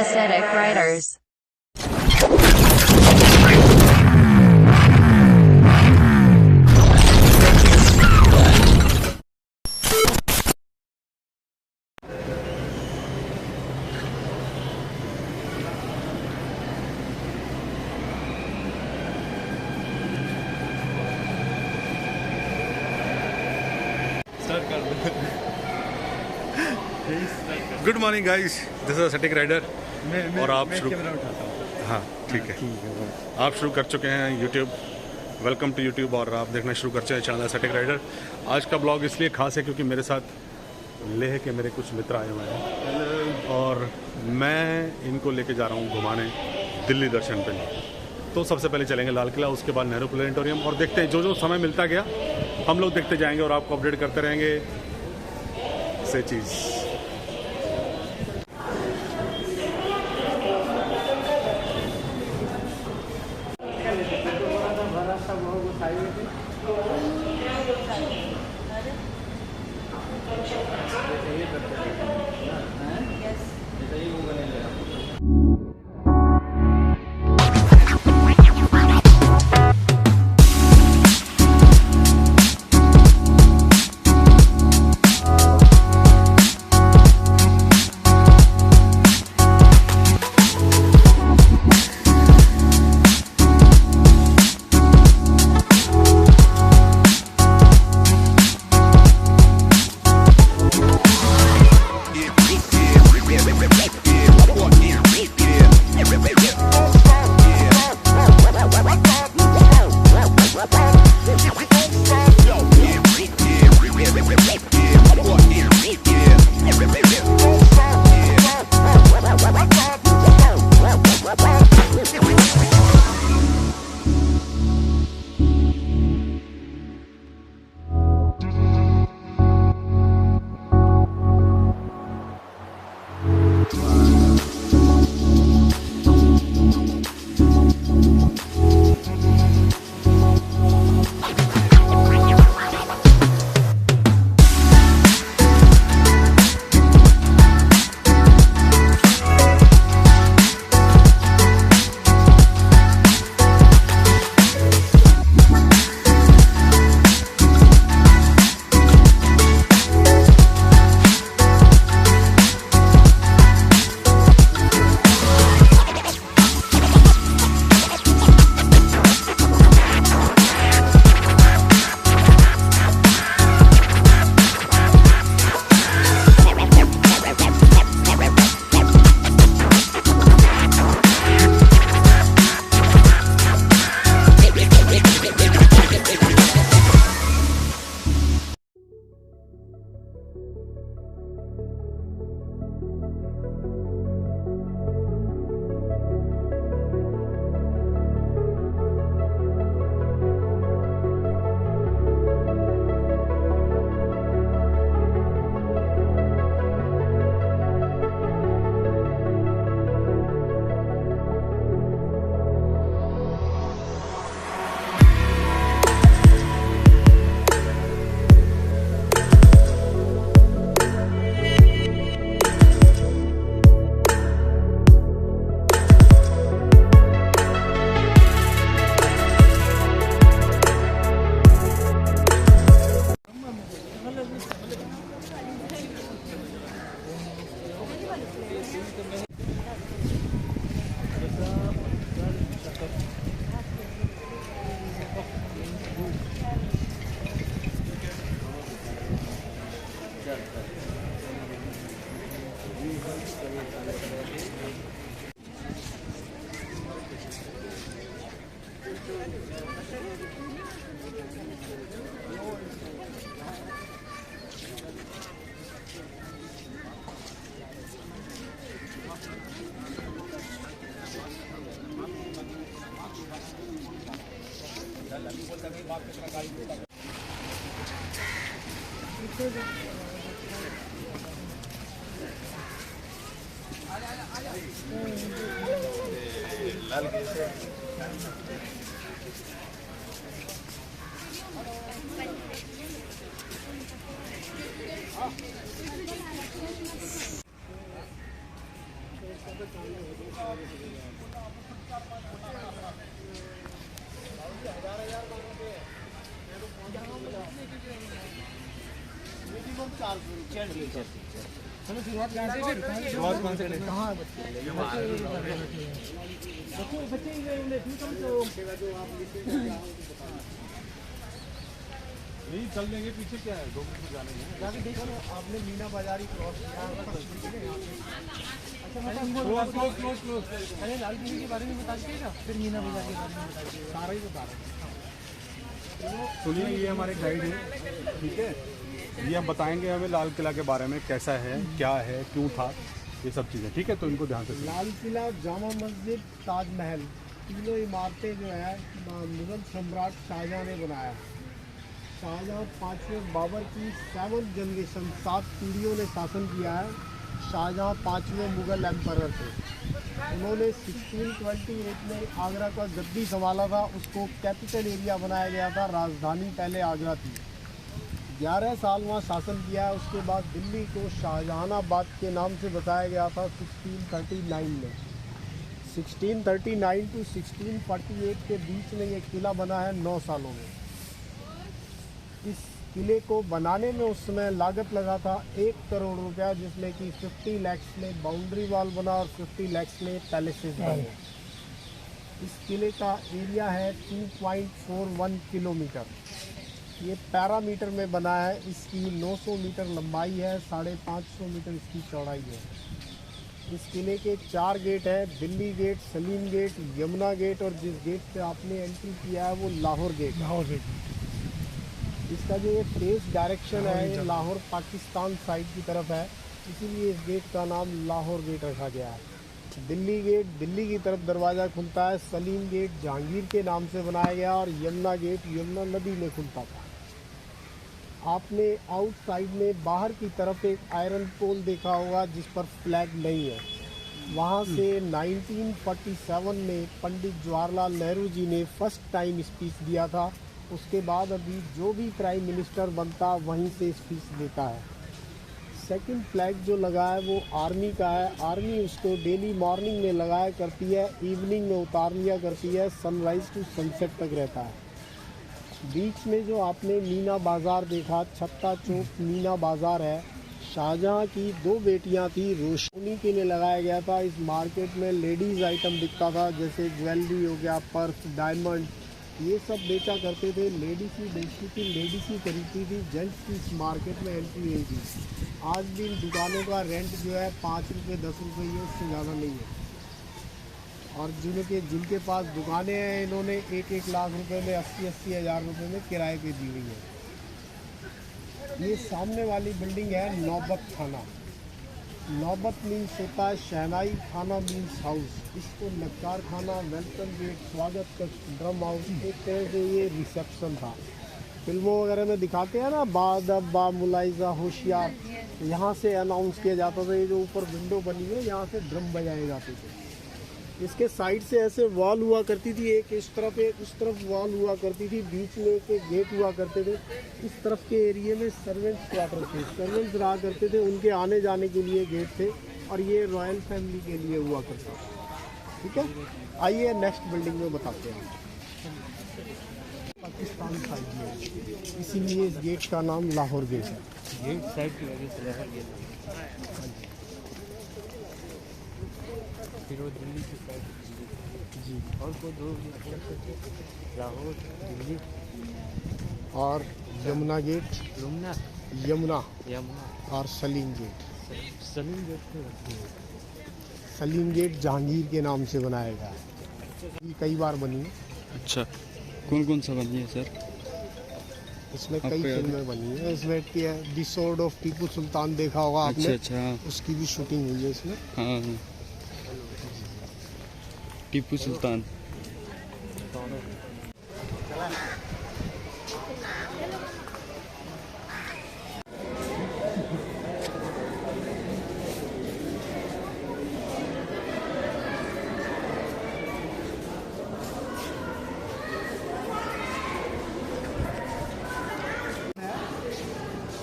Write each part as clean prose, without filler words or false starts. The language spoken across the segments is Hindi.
Aesthetic Writers. Good morning guys, this is aesthetic writer. और आप शुरू, हाँ ठीक है, आप शुरू कर चुके हैं यूट्यूब। Welcome to YouTube. और आप देखना शुरू कर चुके हैं चैनल एस्थेटिक राइडर। आज का ब्लॉग इसलिए खास है क्योंकि मेरे साथ लेह के मेरे कुछ मित्र आए हुए हैं और मैं इनको लेके जा रहा हूँ घुमाने दिल्ली दर्शन पे। तो सबसे पहले चलेंगे लाल किला, उसके बाद नेहरू प्लेनेटोरियम, और देखते हैं जो जो समय मिलता गया हम लोग देखते जाएंगे और आपको अपडेट करते रहेंगे से चीज़। चलो शुरुआत कहाँ से? फिर शुरुआत कहाँ से? कहाँ नहीं चल देंगे, पीछे क्या है, 2 मिनट में जाने हैं। जाके देखो ना, आपने मीना बाजारी क्रॉस किया। अच्छा क्लोज। अरे लाल किले के बारे में बता दीजिएगा, फिर मीना बाजार के बारे में बता दीजिएगा, सारा ही बता रहे हैं। सुनिए, ये हमारे गाइड है, ठीक है। ये हम बताएंगे हमें लाल किला के बारे में, कैसा है, क्या है, क्यों था, ये सब चीज़ें, ठीक है। तो इनको ध्यान से सुनिए। लाल किला, जामा मस्जिद, ताजमहल, तीनों इमारतें जो है मुगल सम्राट शाहजहाँ ने बनाया। शाहजहाँ 5वें बाबर की 7th जनरेशन, 7 पीढ़ियों ने शासन किया है। शाहजहाँ 5वें मुगल एम्परर थे। उन्होंने 1628 में आगरा का गद्दी संभाला था। उसको कैपिटल एरिया बनाया गया था, राजधानी पहले आगरा थी। 11 साल वहाँ शासन किया है। उसके बाद दिल्ली को शाहजहानाबाद के नाम से बताया गया था 1639 में। 1639 टू 1648 के बीच में ये किला बना है 9 सालों में। इस किले को बनाने में उस समय लागत लगा था 1 करोड़ रुपया, जिसमें कि 50 लाख में बाउंड्री वॉल बना और 50 लाख में पैलेसेस बने। इस किले का एरिया है 2.41 किलोमीटर। ये पैरामीटर में बना है। इसकी 900 मीटर लंबाई है, 550 मीटर इसकी चौड़ाई है। इस किले के 4 गेट है, Delhi gate, Salim gate, Yamuna gate, और जिस गेट से आपने एंट्री किया है वो लाहौर गेट। इसका जो ये फेस डायरेक्शन है, ये लाहौर पाकिस्तान साइड की तरफ है, इसीलिए इस गेट का नाम लाहौर गेट रखा गया है। दिल्ली गेट दिल्ली की तरफ दरवाज़ा खुलता है। सलीम गेट जहांगीर के नाम से बनाया गया, और यमुना गेट यमुना नदी में खुलता था। आपने आउटसाइड में बाहर की तरफ एक आयरन पोल देखा होगा जिस पर फ्लैग नहीं है। वहाँ से 1947 में पंडित जवाहरलाल नेहरू जी ने फर्स्ट टाइम स्पीच दिया था। उसके बाद अभी जो भी प्राइम मिनिस्टर बनता वहीं से स्पीच देता है। सेकंड फ्लैग जो लगा है वो आर्मी का है। आर्मी उसको डेली मॉर्निंग में लगाया करती है, इवनिंग में उतार लिया करती है, सनराइज़ टू सनसेट तक रहता है। बीच में जो आपने मीना बाज़ार देखा, छत्ता चौक मीना बाज़ार है। शाहजहाँ की 2 बेटियां थी, रोशनी के लिए लगाया गया था। इस मार्केट में लेडीज़ आइटम बिकता था, जैसे ज्वेलरी हो गया, पर्स, डायमंड, ये सब बेचा करते थे। लेडीज़ ही बेचती थी, लेडीज़ ही खरीदती थी, जेंट्स की इस मार्केट में एंट्री नहीं थी। आज भी इन दुकानों का रेंट जो है 5 रुपये 10 रुपये, ये उससे ज़्यादा नहीं है। और जिनके पास दुकानें हैं, इन्होंने 1-1 लाख रुपए में, 80-80 हज़ार रुपये में किराए पे दी हुई है। ये सामने वाली बिल्डिंग है नौबत खाना। नौबत मीन्स होता है शहनाई, खाना मीन्स हाउस। इसको नक्कार खाना, वेलकम गेट, स्वागत कक्ष, ड्रम हाउस, एक तरह से ये रिसेप्शन था। फिल्मों वगैरह में दिखाते हैं ना, बादब बा मुलाइजा होशियार, यहाँ से अनाउंस किया जाता था। ये जो ऊपर विंडो बनी है, यहाँ से ड्रम बजाए जाते थे। इसके साइड से ऐसे वॉल हुआ करती थी, एक इस तरफ एक उस तरफ वॉल हुआ करती थी, बीच में एक गेट हुआ करते थे। इस तरफ के एरिया में सर्वेंट्स क्वार्टर थे, सर्वेंट्स रहा करते थे, उनके आने जाने के लिए गेट थे, और ये रॉयल फैमिली के लिए हुआ करता था। ठीक है, आइए नेक्स्ट बिल्डिंग में बताते हैं। पाकिस्तान साइड में, इसीलिए इस गेट का नाम लाहौर गेट है। गेट साइड की वजह से लाहौर गेट। फिर वो दिल्ली की साइड जी, और को 2 लाहौर, दिल्ली और यमुना गेट, यमुना और सलीम गेट। सलीम गेट पे रखती है। सलीम गेट जहांगीर के नाम से बनाया गया है। ये कई बार बनी है। अच्छा, कौन कौन सा बनी है सर? इसमें कई आपको याद है? फिल्में बनी है। इसमें the sword of Tipu Sultan देखा होगा आपने। अच्छा, उसकी भी शूटिंग हुई है इसमें। हाँ हाँ, टीपू सुल्तान।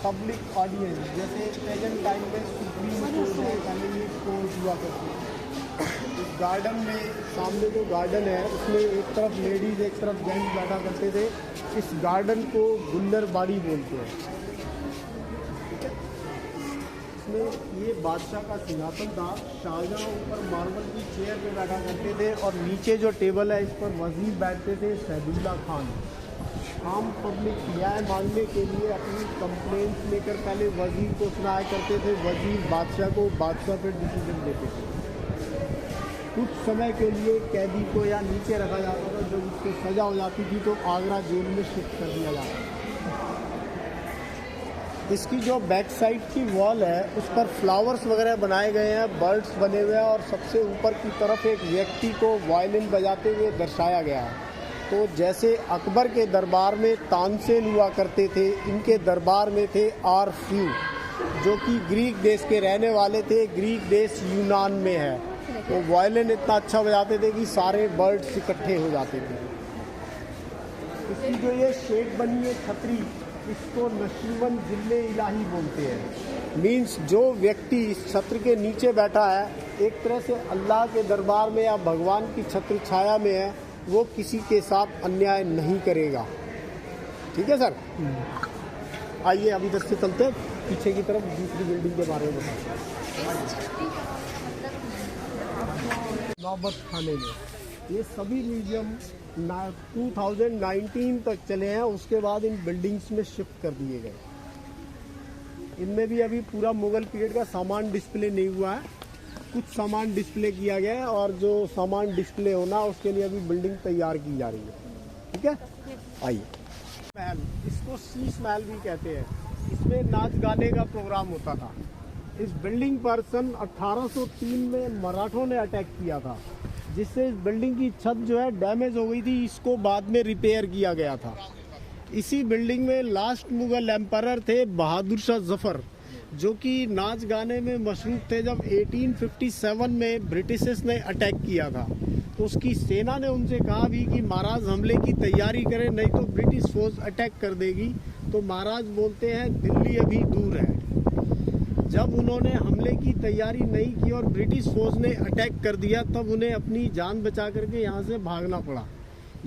पब्लिक ऑडियंस, जैसे प्रेजेंट टाइम में सुप्रीम कोर्ट है, पहले ये कोर्ट हुआ करती है। गार्डन में सामने जो गार्डन है उसमें एक तरफ लेडीज़ एक तरफ जेंट्स बैठा करते थे। इस गार्डन को गुल्लर बाड़ी बोलते हैं। ठीक है, इसमें ये बादशाह का सिंहासन था। शाहजहाँ ऊपर मार्बल की चेयर पे बैठा करते थे और नीचे जो टेबल है इस पर वजीर बैठते थे सैदुल्ला खान। आम पब्लिक न्याय मांगने के लिए अपनी कंप्लेंट लेकर पहले वजीर को सुनाया करते थे, वजीर बादशाह को, बादशाह पर डिसीजन देते थे। कुछ समय के लिए कैदी को या नीचे रखा जाता था, जब उसको सज़ा हो जाती थी तो आगरा जेल में शिफ्ट कर दिया जाता था। इसकी जो बैक साइड की वॉल है उस पर फ्लावर्स वगैरह बनाए गए हैं, बर्ड्स बने हुए हैं और सबसे ऊपर की तरफ एक व्यक्ति को वायलिन बजाते हुए दर्शाया गया है। तो जैसे अकबर के दरबार में तानसेन हुआ करते थे, इनके दरबार में थे आरफ्यू, जो कि ग्रीक देश के रहने वाले थे। ग्रीक देश यूनान में है। तो वायलिन इतना अच्छा बजाते थे कि सारे बर्ड्स इकट्ठे हो जाते थे। इसकी जो ये शेड बनी है छतरी, इसको नशीवन जिल्ले इलाही बोलते हैं। मीन्स जो व्यक्ति इस छत्र के नीचे बैठा है एक तरह से अल्लाह के दरबार में या भगवान की छत्र छाया में है, वो किसी के साथ अन्याय नहीं करेगा। ठीक है सर, आइए अभी इधर से चलते हैं पीछे की तरफ, दूसरी बिल्डिंग के बारे में बताते हैं। नौबत खाने में ये सभी म्यूजियम 2019 तक चले हैं, उसके बाद इन बिल्डिंग्स में शिफ्ट कर दिए गए। इनमें भी अभी पूरा मुगल पीरियड का सामान डिस्प्ले नहीं हुआ है, कुछ सामान डिस्प्ले किया गया है और जो सामान डिस्प्ले होना उसके लिए अभी बिल्डिंग तैयार की जा रही है। ठीक है, आइए। महल, इसको शीश महल भी कहते हैं। इसमें नाच गाने का प्रोग्राम होता था। इस बिल्डिंग पर सन 1803 में मराठों ने अटैक किया था, जिससे इस बिल्डिंग की छत जो है डैमेज हो गई थी। इसको बाद में रिपेयर किया गया था। इसी बिल्डिंग में लास्ट मुगल एम्परर थे बहादुर शाह जफर, जो कि नाच गाने में मशरूफ थे। जब 1857 में ब्रिटिशर्स ने अटैक किया था तो उसकी सेना ने उनसे कहा भी कि महाराज हमले की तैयारी करें, नहीं तो ब्रिटिश फौज अटैक कर देगी। तो महाराज बोलते हैं दिल्ली अभी दूर है। जब उन्होंने हमले की तैयारी नहीं की और ब्रिटिश फौज ने अटैक कर दिया, तब उन्हें अपनी जान बचा करके यहाँ से भागना पड़ा।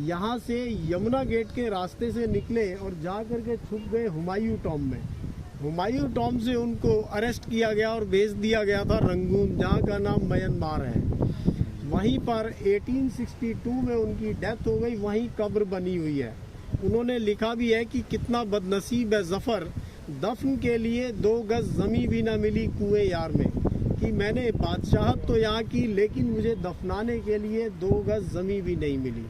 यहाँ से यमुना गेट के रास्ते से निकले और जा करके छुप गए हुमायूं टॉम में। हुमायूं टॉम से उनको अरेस्ट किया गया और भेज दिया गया था रंगून, जहाँ का नाम म्यांमार है। वहीं पर 1862 में उनकी डेथ हो गई, वहीं कब्र बनी हुई है। उन्होंने लिखा भी है कि कितना बदनसीब है जफर, दफन के लिए 2 गज जमी भी ना मिली कुएं यार में, कि मैंने बादशाहत तो यहाँ की लेकिन मुझे दफनाने के लिए 2 गज जमी भी नहीं मिली।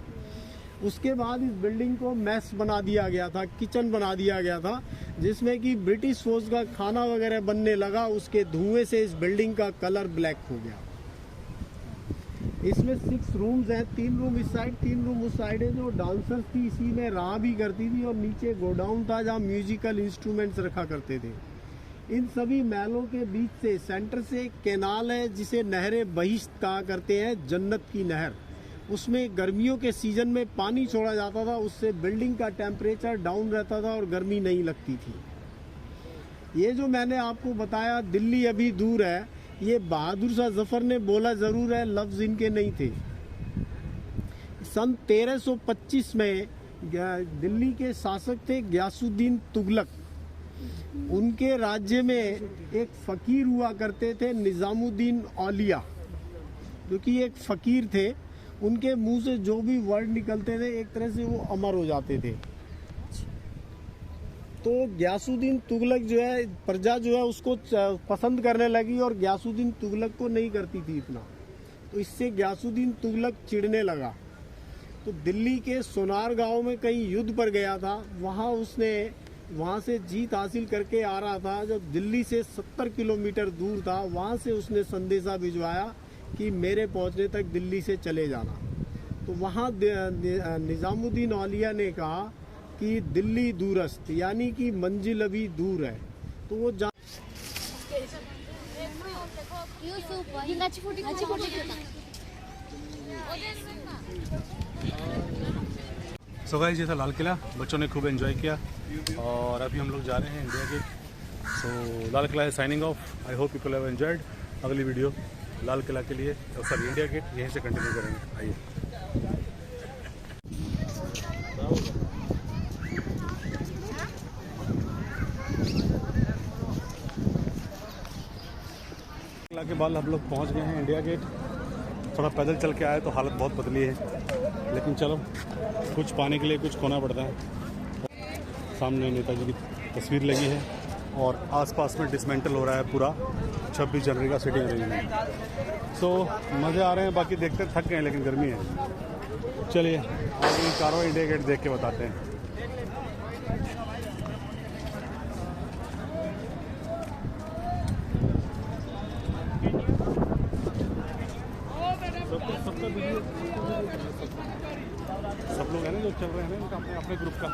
उसके बाद इस बिल्डिंग को मैस बना दिया गया था, किचन बना दिया गया था, जिसमें कि ब्रिटिश फौज का खाना वगैरह बनने लगा। उसके धुएं से इस बिल्डिंग का कलर ब्लैक हो गया। इसमें 6 रूम्स हैं, 3 रूम इस साइड 3 रूम उस साइड है। जो डांसर्स थी इसी में रहा भी करती थी और नीचे गोडाउन था जहाँ म्यूजिकल इंस्ट्रूमेंट्स रखा करते थे। इन सभी महलों के बीच से सेंटर से एक कैनाल है जिसे नहरे बहिश्त कहा करते हैं, जन्नत की नहर। उसमें गर्मियों के सीजन में पानी छोड़ा जाता था, उससे बिल्डिंग का टेम्परेचर डाउन रहता था और गर्मी नहीं लगती थी। ये जो मैंने आपको बताया दिल्ली अभी दूर है, ये बहादुर शाह जफर ने बोला जरूर है, लफ्ज इनके नहीं थे। सन 1325 में दिल्ली के शासक थे गयासुद्दीन तुगलक। उनके राज्य में एक फकीर हुआ करते थे निजामुद्दीन औलिया, जो कि एक फकीर थे। उनके मुंह से जो भी वर्ड निकलते थे एक तरह से वो अमर हो जाते थे। तो गयासुद्दीन तुगलक जो है, प्रजा जो है उसको पसंद करने लगी और गयासुद्दीन तुगलक को नहीं करती थी इतना। तो इससे गयासुद्दीन तुगलक चिढ़ने लगा। तो दिल्ली के सोनार गांव में कहीं युद्ध पर गया था, वहाँ से जीत हासिल करके आ रहा था। जब दिल्ली से 70 किलोमीटर दूर था, वहाँ से उसने संदेशा भिजवाया कि मेरे पहुँचने तक दिल्ली से चले जाना। तो वहाँ निजामुद्दीन औलिया ने कहा कि दिल्ली दूरस्थ, यानी कि मंजिल अभी दूर है। तो वो सो गाइस, ये था लाल किला। बच्चों ने खूब एंजॉय किया और अभी हम लोग जा रहे हैं इंडिया गेट। सो लाल किला है signing off. I hope people have enjoyed. अगली वीडियो लाल किला के लिए, और सॉरी इंडिया गेट, यहीं से कंटिन्यू करेंगे। आइए। किला के बाद हम लोग पहुंच गए हैं इंडिया गेट। थोड़ा पैदल चल के आए तो हालत बहुत बदली है, लेकिन चलो कुछ पाने के लिए कुछ खोना पड़ता है। सामने नेताजी की तस्वीर लगी है और आसपास में डिसमेंटल हो रहा है पूरा 26 जनवरी का सिटिंग अरेंजमेंट। सो मज़े आ रहे हैं, बाकी देखते थक गए, लेकिन गर्मी है। चलिए आगे चारों इंडिया गेट देख के बताते हैं। सबका वीडियो सब लोग हैं ना जो चल रहे हैं ना, इनका अपने अपने ग्रुप का।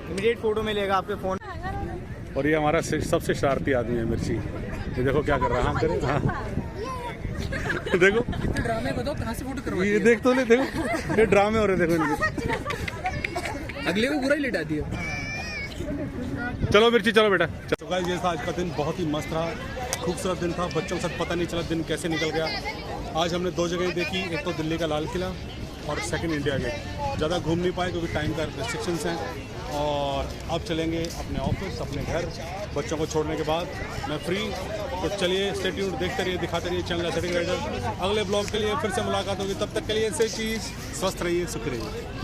इमीडिएट फोटो मिलेगा आपके फोन। और ये हमारा सबसे शरारती आदमी है मिर्ची। ये देखो क्या कर रहा है, हम करें। हाँ देखो कितने ड्रामे बताओ, कहाँ से फोटो करवा ये देख तो ले, देखो ये ड्रामे हो रहे, देखो इनके। अगले को बुरा ही लिटा दिया। चलो मिर्ची, चलो बेटा। तो गाइस ये था आज का दिन, बहुत ही मस्त रहा, खूबसूरत दिन था। बच्चों के साथ पता नहीं चला दिन कैसे निकल गया। आज हमने 2 जगह देखी, एक तो दिल्ली का लाल किला और सेकंड इंडिया गेट। ज़्यादा घूम नहीं पाए क्योंकि टाइम का रिस्ट्रिक्शंस हैं। और अब चलेंगे अपने ऑफिस, अपने घर। बच्चों को छोड़ने के बाद मैं फ्री। तो चलिए स्टे ट्यून्ड, देखते रहिए, दिखाते रहिए चैनल एस्थेटिक राइडर। अगले ब्लॉग के लिए फिर से मुलाकात होगी, तब तक के लिए ऐसे चीज़ स्वस्थ रहिए, सुख रहिए।